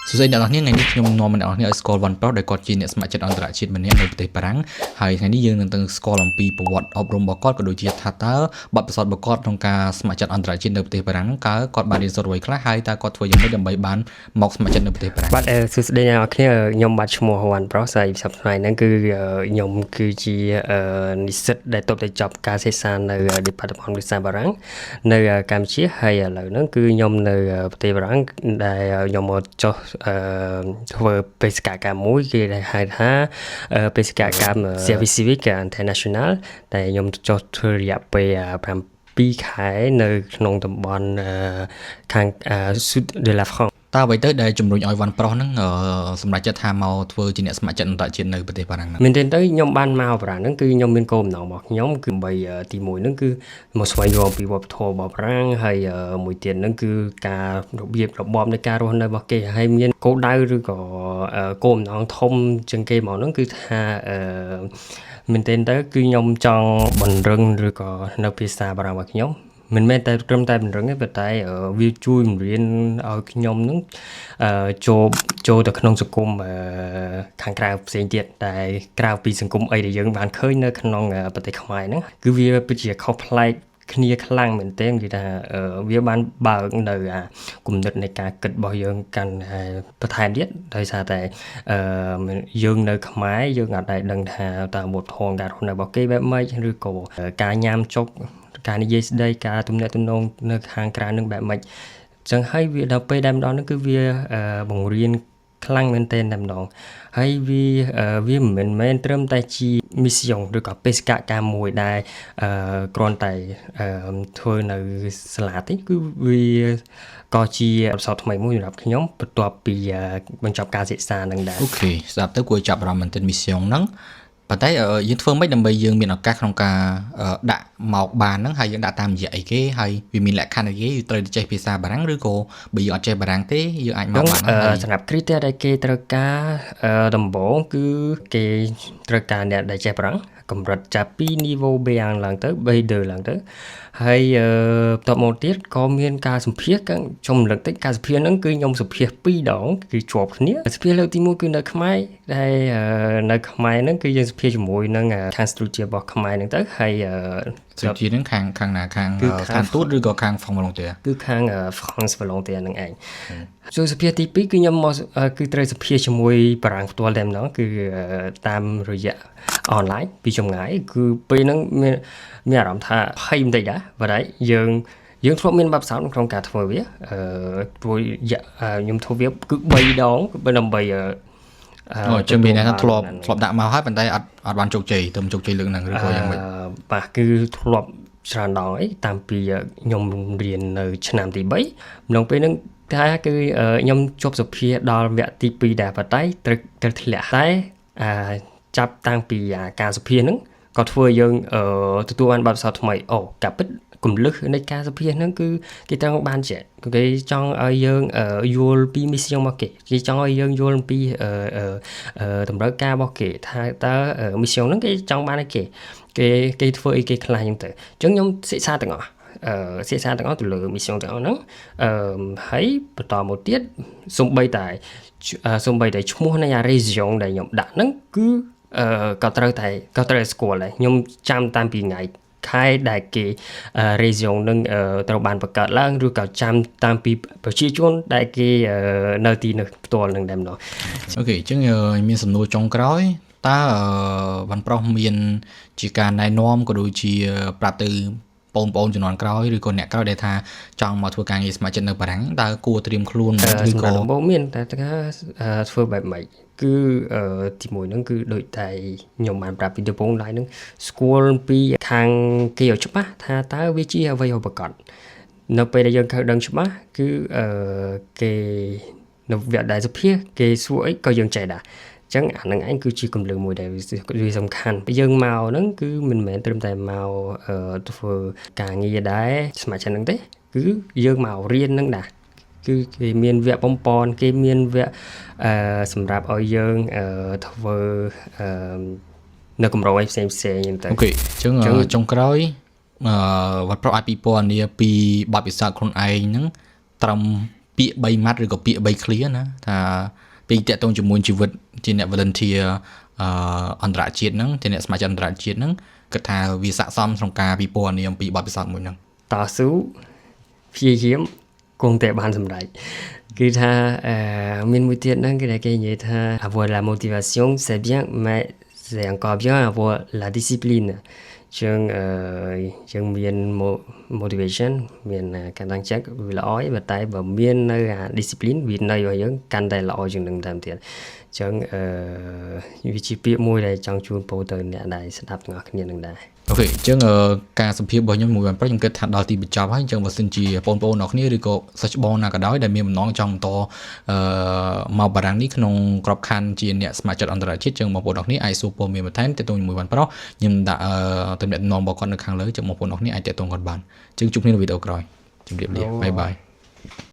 សួស្តីអ្នកនរគ្នាថ្ងៃនេះខ្ញុំនាំអ្នកនរគ្នាឲ្យស្គាល់វ៉ាន់ប្រុសដែលគាត់ជាអ្នកស្ម័គ្រចិត្តអន្តរជាតិម្នាក់នៅប្រទេសបារាំងហើយថ្ងៃនេះយើងនឹងទៅស្គាល់អំពីប្រវត្តិអប់រំរបស់គាត់ក៏ដូចជាថាតើបទពិសោធន៍របស់គាត់ក្នុងការស្ម័គ្រចិត្តអន្តរជាតិនៅប្រទេសបារាំងហ្នឹងគាត់បានរៀនសូត្រអ្វីខ្លះហើយតើគាត់ធ្វើយ៉ាងម៉េចដើម្បីបានមកស្ម័គ្រចិត្តនៅប្រទេសបារាំងបាទសួស្តីអ្នកនរគ្នាខ្ញុំបាទឈ្មោះវ៉ាន់ប្រុសហើយសប្តាហ៍ថ្ងៃហ្នឹងគឺខ្ញុំគឺជានិស្សិតដែលទើបតែចប់ការសិក្សានៅ Department ភាសាបារាំងនៅកម្ពុជាហើយឥឡូវហ្នឹងគឺខ្ញុំនៅប្រទេសបារាំងដែលខ្ញុំមកចុះធ្វើបេសកកម្មមួយគេហៅថាបេសកកម្ម Service Civic International ដែលខ្ញុំចុះធ្វើរយៈពេល7 ខែនៅក្នុងតំបន់ខាង Sud de la Franceតើអ្វីទៅដែលជំរុញឲ្យវ៉ាន់ប្រុសហ្នឹងសម្រេចចិត្តថាមកធ្វើជាអ្នកស្ម័គ្រចិត្តអន្តរជាតិនៅប្រទេសបារាំងហ្នឹងមែនទេទៅខ្ញុំបានមកបារាំងហ្នឹងគឺខ្ញុំមានគោលបំណងរបស់ខ្ញុំគឺបីទី1ហ្នឹងគឺមកស្វែងរកពីវប្បធម៌របស់បារាំងហើយមួយទៀតហ្នឹងគឺការរបៀបរបបនៃការរស់នៅរបស់គេហើយមានគោលដៅឬក៏គោលបំណងធំជាងគេមកហ្នឹងគឺថាមែនទេទៅគឺខ្ញុំចង់បង្រឹងឬក៏នៅភាសាបារាំងរបស់ខ្ញុំមិនមែនតែត្រឹមតែបង្រឹងទេប៉ុន្តែវាជួយបង្រៀនឲ្យខ្ញុំនឹងចូលទៅក្នុងសង្គមខាងក្រៅផ្សេងទៀតតែក្រៅពីសង្គមអីដែលយើងបានឃើញនៅក្នុងប្រទេសខ្មែរហ្នឹងគឺវាពិតជាខុសប្លែកគ្នាខ្លាំងមែនទែនគឺថាវាបានបើកនៅគំនិតនៃការគិតរបស់យើងកាន់បន្ថែមទៀតដោយសារតែយើងនៅខ្មែរយើងអាចដឹងថាតើវប្បធម៌ការរស់នៅរបស់គេបែបម៉េចឬក៏ការញ៉ាំចុកការនិយាយស្ដីការទំនាក់ទំនងនៅខាងក្រៅនឹងបែបម៉េចចឹងហើយវាដល់ពេលដែលម្ដងហ្នឹងគឺវាបង្រៀនខ្លាំងមែនទែនតែម្ដងហើយវាមិនមែនត្រឹមតែជា mission ឬក៏បេសកកម្មមួយដែលគ្រាន់តែធ្វើនៅសាលាទេគឺវាក៏ជាបទពិសោធន៍ថ្មីមួយសម្រាប់ខ្ញុំបន្ទាប់ពីបញ្ចប់ការសិក្សានឹងដែរអូខេស្ដាប់ទៅគួរចាប់អារម្មណ៍មែនទែន mission ហ្នឹងប៉ុន្តែយើងធ្វើម៉េចដើម្បីយើងមានឱកាសក្នុងការដាក់មកបានហ្នឹងហើយយើងដាក់តាមរយៈអីគេហើយវាមានលក្ខខណ្ឌអីគេត្រូវចេះភាសាបារាំងឬក៏បើយើងអត់ចេះបារាំងទេយើងអាចមកបានហើយសម្រាប់ criteria ដែលគេត្រូវការដំបូងគឺគេត្រូវការអ្នកដែលចេះបារាំងកម្រិតចាប់ពី niveau B1 ឡើងទៅ B2 ឡើងទៅហើយបន្ទាប់មកទៀតក៏មានការសម្ភាសន៍ខ្ញុំរំលឹកតិចការសម្ភាសន៍ហ្នឹងគឺខ្ញុំសម្ភាសន៍2ដងគឺជាប់គ្នាសម្ភាសន៍លើកទី1គឺនៅខ្មែរដែលនៅខ្មែរហ្នឹងគឺយើងសម្ភាសន៍ជាមួយនឹងខាងស្ទូឌីយោរបស់ខ្មែរហ្នឹងទៅហើយស្ទូឌីយោហ្នឹងខាងណាខាងទូតឬក៏ខាង France Volontaire គឺខាង France Volontaire ហ្នឹងឯងចូលសម្ភាសន៍ទី2គឺខ្ញុំមកគឺត្រូវសម្ភាសន៍ជាមួយបារាំងផ្ទាល់តែម្ដងគឺតាមរយៈអនឡាញពីចម្ងាយគឺពេលហ្នឹងមានអារម្មណ៍ថាភ័យបន្តិចដែរបើតែយើងធ្លាប់មានបទពិសោធន៍ក្នុងការធ្វើវាព្រោះខ្ញុំធ្វើវាគឺ3ដងដើម្បីចឹងមានថាធ្លាប់ដាក់មកហើយប៉ុន្តែអត់បានជោគជ័យទៅជោគជ័យលើកហ្នឹងឬក៏យ៉ាងម៉េចបាទគឺធ្លាប់ច្រើនដងអីតាមពីខ្ញុំរៀននៅឆ្នាំទី3ក្នុងពេលហ្នឹងថាគឺខ្ញុំជាប់សុភាដល់វគ្គទី2ដែរប៉ុន្តែត្រូវធ្លាក់តែចាប់តាំងពីការសុភាហ្នឹងក៏ធ្វើយើងទទួលបានបទពិសោធន៍ថ្មីកាពិតគន្លឹះនៃការសុភាហ្នឹងគឺគេចង់បានជាគេចង់ឲ្យយើងយល់ពី mission របស់គេចង់ឲ្យយើងយល់ពីតម្រូវការរបស់គេថាតើ mission ហ្នឹងគេចង់បានឲ្យគេធ្វើអីគេខ្លះហ្នឹងទៅអញ្ចឹងខ្ញុំសិក្សាទាំងអស់ទៅលើ mission ទាំងអស់ហ្នឹងហើយបន្តមកទៀតសូម្បីតែឈ្មោះនៃ region ដែលខ្ញុំដាក់ហ្នឹងគឺក៏ត្រូវស្គាល់ដែរខ្ញុំចាំតាមពីថ្ងៃខែដែលគេ region នឹងត្រូវបានបង្កើតឡើងឬក៏ចាំតាមពីប្រជាជនដែលគេនៅទីនោះផ្ទាល់នឹងដែរម្ដងអូខេអញ្ចឹងមានសំណួរចុងក្រោយតើវ៉ាន់ប្រុសមានជាការណែនាំក៏ដូចជាប្រាប់ទៅបងប្អូនជំនាន់ក្រោយឬក៏អ្នកក្រោយដែលថាចង់មកធ្វើការងារស្ម័គ្រចិត្តនៅបារាំងតើគួរត្រៀមខ្លួនឬក៏ដំបូងមានតែធ្វើបែបម៉េចគឺទី1ហ្នឹងគឺដូចតែខ្ញុំបានប្រាប់ពីដំបូងឡើយហ្នឹងស្គាល់ពីខាងគេឲ្យច្បាស់ថាតើវាជាអ្វីប្រកបនៅពេលដែលយើងដឹងច្បាស់គឺគេនៅវគ្គដែលសុភាគេសួរអីក៏យើងចេះដែរចឹងអានឹងឯងគឺជាគន្លឹះមួយដែលវាសំខាន់យើងមកហ្នឹងគឺមិនមែនត្រឹមតែមកធ្វើការងារដែរស្ម័គ្រចិត្តហ្នឹងទេគឺយើងមករៀនហ្នឹងដែរគឺគេមានវគ្គបំពន់គេមានវគ្គសម្រាប់ឲ្យយើងធ្វើនៅកម្រោឯផ្សេងហ្នឹងទៅអូខេអញ្ចឹងចុងក្រោយវត្តប្រុសអាចពិពណ៌នាពីបទពិសោធន៍ខ្លួនឯងហ្នឹងត្រឹម ពាក្យ3ម៉ាត់ឬក៏ពាក្យ3 clear ណាថាពេលតាក់ទងជាមួយជីវិតជាអ្នក volunteer អន្តរជាតិហ្នឹងជាអ្នកស្ម័គ្រចិត្តអន្តរជាតិហ្នឹងគិតថាវាស័ក្តិសមក្នុងការពិពណ៌នាអំពីបទពិសោធន៍មួយហ្នឹង តស៊ូព្យាយាមគង់តែបានសម្រេចគឺថាមានមួយទៀតហ្នឹងគឺតែគេនិយាយថា avoir la motivation c'est bien mais c'est encore bien avoir la discipline យើងមាន motivation មានការតាំងចិត្តវាល្អហើយប៉ុន្តែបើមាននៅ discipline វិន័យរបស់យើងកាន់តែល្អជាងនឹងតាមទៀតអញ្ចឹងវាជាពាក្យមួយដែលចង់ជូនពរទៅអ្នកដែលស្ដាប់ទាំងអស់គ្នានឹងដែរ អូខេអញ្ចឹងការសម្ភាសរបស់ខ្ញុំមួយបានប្រាប់ខ្ញុំគិតថាដល់ទីបញ្ចប់ហើយអញ្ចឹងបើសិនជាបងប្អូនអ្នកគ្នាឬក៏សិស្សច្បងណាក៏ដោយដែលមានបំណងចង់បន្តមកបារាំងនេះក្នុងក្របខ័ណ្ឌជាអ្នកស្ម័គ្រចិត្តអន្តរជាតិអញ្ចឹងបងប្អូនអ្នកគ្នាអាចសួរព័ត៌មានបន្ថែមទាក់ទងជាមួយបានប្រុសខ្ញុំដាក់ទំនាក់ទំនងរបស់គាត់នៅខាងលើអញ្ចឹងបងប្អូនអ្នកគ្នាអាចទាក់ទងគាត់បានអញ្ចឹងជួបគ្នានៅវីដេអូក្រោយជម្រាបលាបាយបាយ